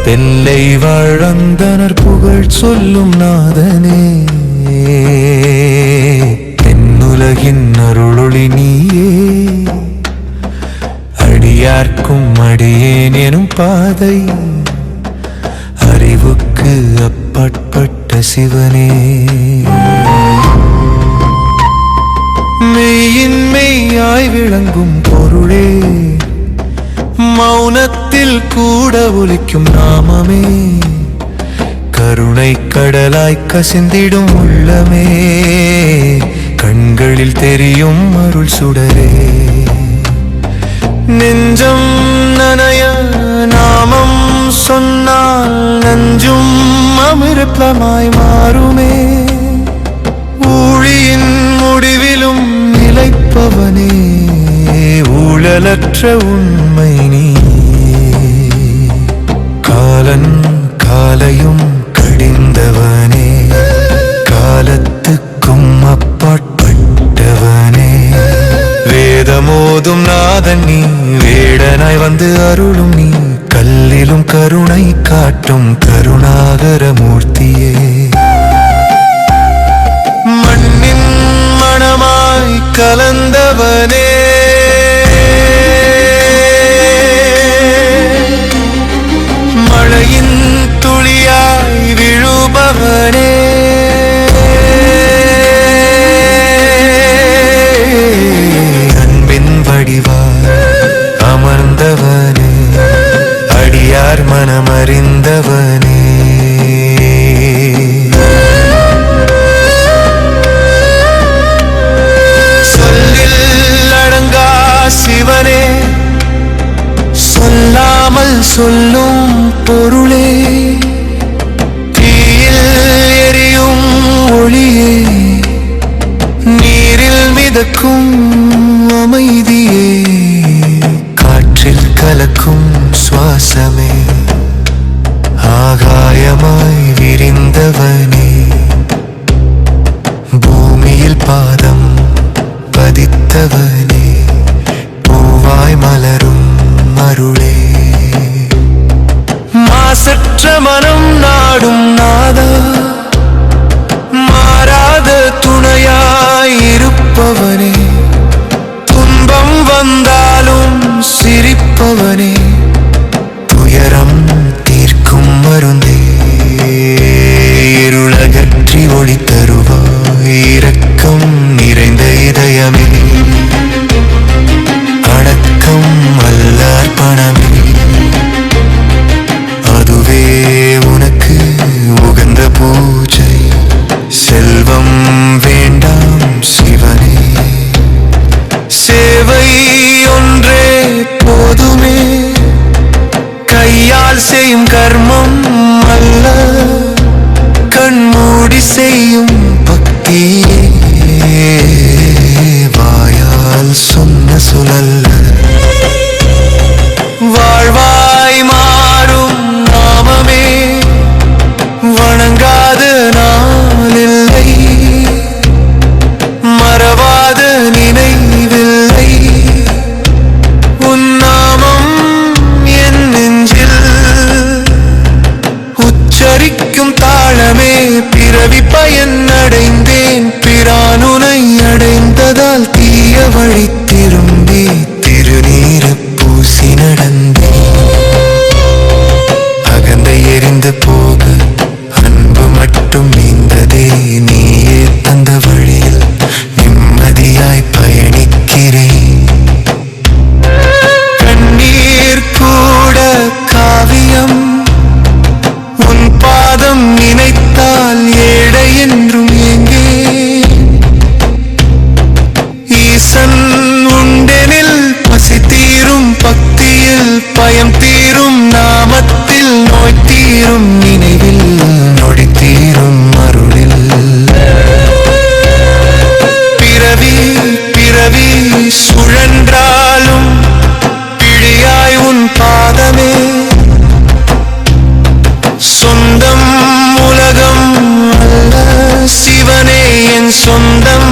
தெல்லை வாழ்ந்தனர் புகழ் சொல்லும் நாதனே, தென்னுலகின் அருளொளி நீயே. அடியார்க்கும் அடியேன் எனும் பாதை அறிவுக்கு அப்பாற்பட்ட சிவனே. மெய்யின் மெய்யாய் விளங்கும் பொருளே, மௌனத்தில் கூட ஒலிக்கும் நாமமே. கருணை கடலாய் கசிந்திடும் உள்ளமே, கண்களில் தெரியும் அருள் சுடரே. நெஞ்சம் நனைய நாமம் சொன்னால் நஞ்சும் அமிர்தமாய் மாறுமே. ஊழியின் முடிவிலும் நிலைப்பவனே, ஊழலற்ற உண்மை நீ. காலன் காலையும் கடிந்தவனே, காலத்துக்கும் அப்பாற்பட்டவனே. வேதமோதும் நாதன் நீ, வேடனாய் வந்து அருளும் நீ. கல்லிலும் கருணை காட்டும் கருணாகர மூர்த்தியே. மண்ணின் மணமாய் கலந்தவனே, மழையின் துளியாய் விழுபவனே. அன்பின் வடிவாய் அமர்ந்தவனே, அடியார் மனமறிந்தவனே. சொல்லில் அடங்கா சிவனே, சொல்லாமல் சொல்லும் பொருளே. தீயில் எரியும் ஒளியே, நீரில் மிதக்கும் அமைதியே. காற்றில் கலக்கும் சுவாசமே, ஆகாயமாய் விரிந்தவனே. பூமியில் பாதம் பதித்தவனே, பூவாய் மலரும் அருளே. மாசற்ற மனம் நாடும் நாதா, மாறாத துணையாயிருப்பவனே. துன்பம் வந்தாலும் சிரிப்பவனே, துயரம் தீர்க்கும் மருந்தே. இருளகற்றி ஒளி தருவாய், இரக்கம் நிறைந்த இதயமே. அடக்கம் அல்லார் பணமே, அதுவே உனக்கு உகந்த பூஜை. செல்வம் வேண்டாம் சிவனே, சேவை ஒன்றே போதுமே. கையால் செய்யும் கர்மம் அல்ல, கண்மூடி செய்யும் பக்தியே. வாயால் சொன்ன சொல்லல்ல, வாழ்வாய் மாறும் நாமமே. வணங்காத நாளில்லை, மறவாத நினைவில்லை. உன் நாமம் என் நெஞ்சில் உச்சரிக்கும் தாளமே. பிறவி பயன் அடைந்தேன், பிரானுனை அடைந்ததால் தீய வழி திரும்பி திருநீர பூசி நடந்தேன். அகந்தை எரிந்து போக அன்பு மட்டும் நீந்ததே. நீயே தந்த வழியில் நிம்மதியாய் பயணிக்கிறேன். கண்ணீர் கூட காவியம், உன் பாதம் நினைத்தால் ஏழை என்றும் எங்கே. ஈசன் உண்டெனில் பசி தீரும், பக்தியில் பயம் தீரும், நாமத்தில் நோய் தீரும், நினைவில் சொந்தம் உலகம் அல்ல, சிவனே என் சொந்தம்.